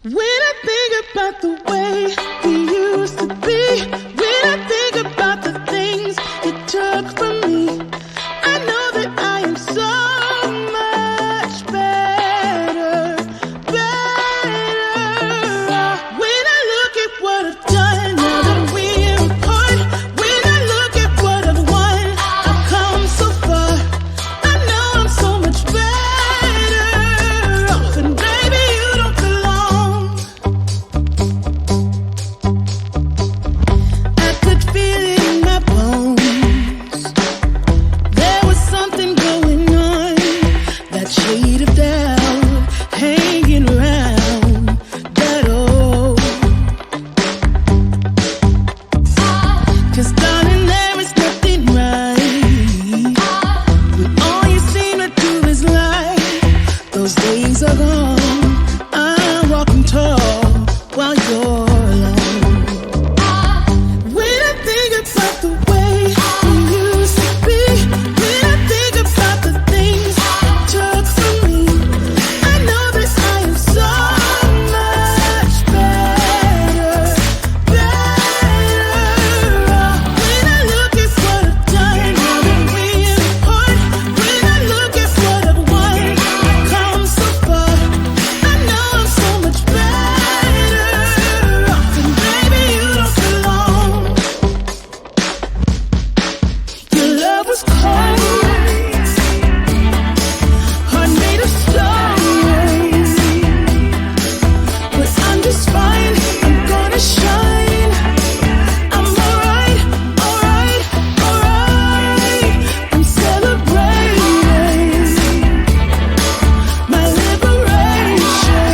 When I think about the way we used to be, when I think about the things you took from me, I know that I am so much better, better. When I look at what I've done, now that we're apart, when I look at what I've won, I've come so far. I know I'm so much better off, and baby, you don't belong. I could feel it in my bones. There was something going on, that shade of doubt hanging around that old. 'Cause darling, there is nothing right when all you seem to do is lie. Those days are gone. I'm walking tall while you're alone. When I think about the way we used to be, when I think about the things you took from me, I know that I am so much better, better. When I look at what I've done, now that we're apart, when I look at what I've won, I've come so far. I know I'm so much better off, and baby, you don't belong. Your love was cold, heart made of stone, but I'm just fine. I'm gonna shine. I'm alright, alright, alright. I'm celebrating my liberation.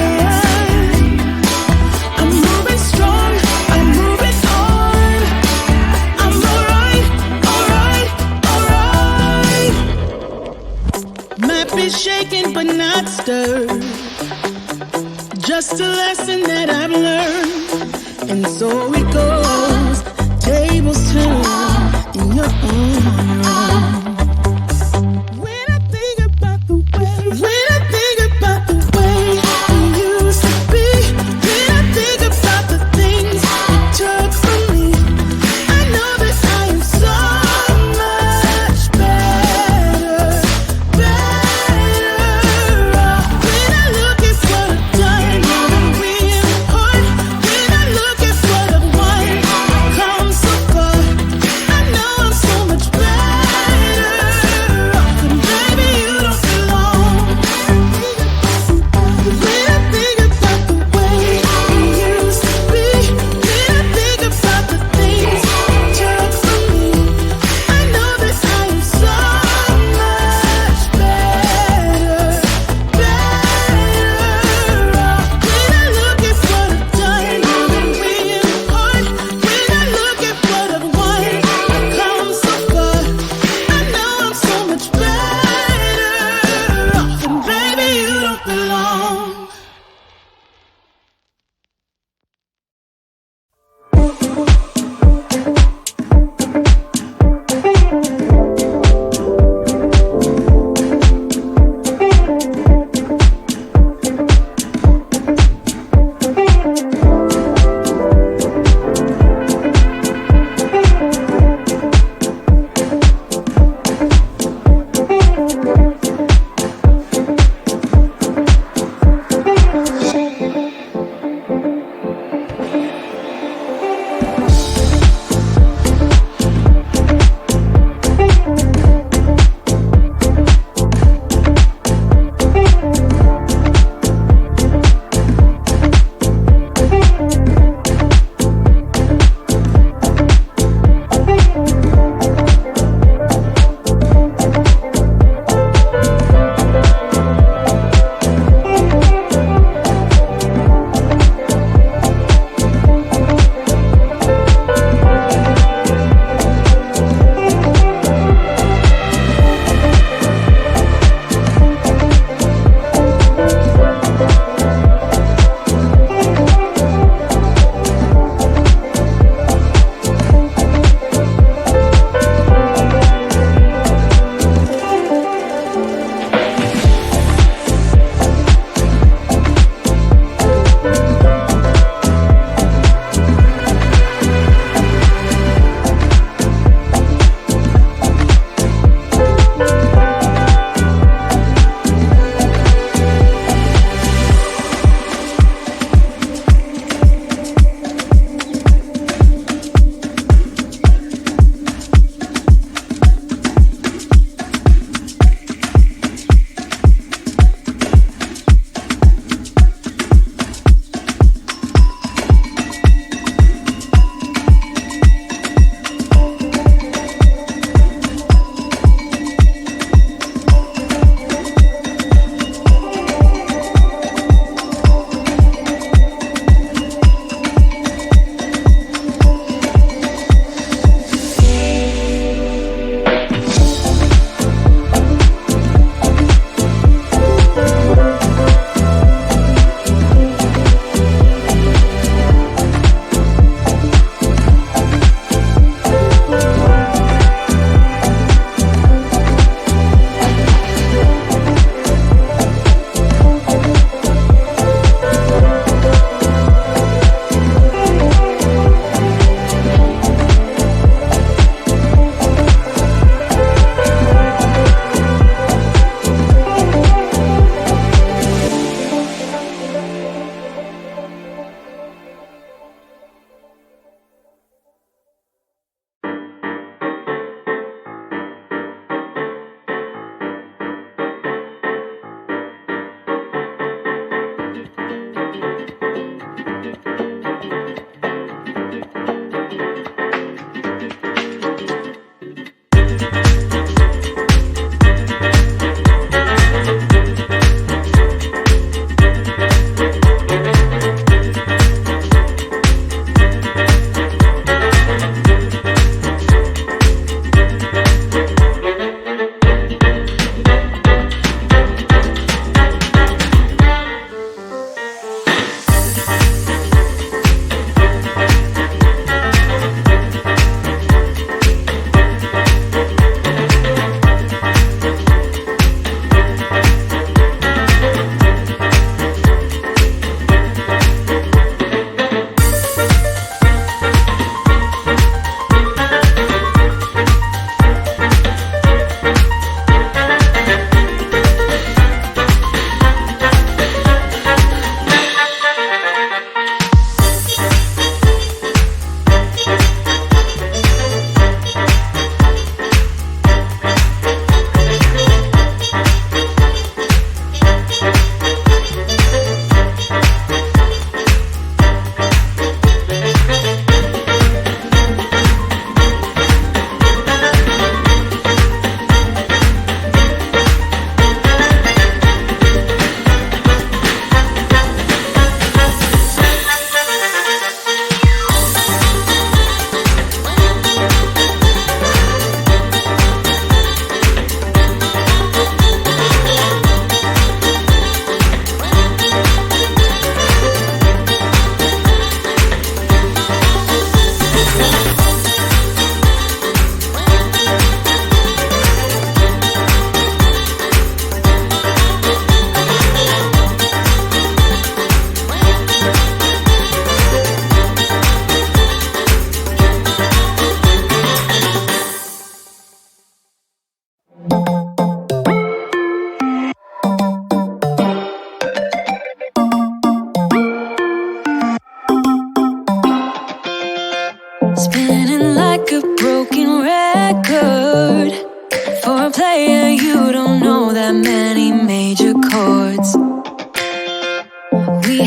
I'm moving strong, I'm moving on. I'm alright, alright, alright. Might be shaken but not stirred, just a lesson that I've learned. And so it goes, tables turn in your own. When I think about the way, when I think about the way we used to be, when I think about the things you took from me, I know that I am so much better, better. When I look at what I've done, now that we're apart, when I look at what I've won, I've come so far. I know I'm so much better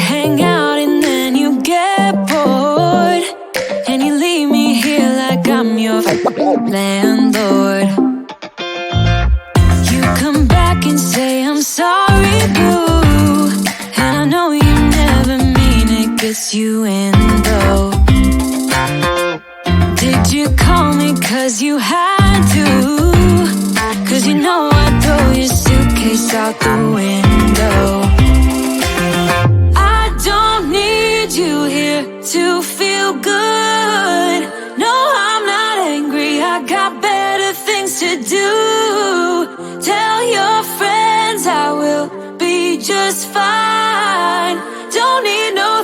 hang out and then you get bored, and you leave me here like I'm your landlord. You come back and say I'm sorry, boo, and I know you never mean it, gets you in though. Did you call me cause you had to? Cause you know I'd throw your suitcase out the window. I don't need you here to feel good. No, I'm not angry, I got better things to do. Tell your friends I will be just fine. Don't need no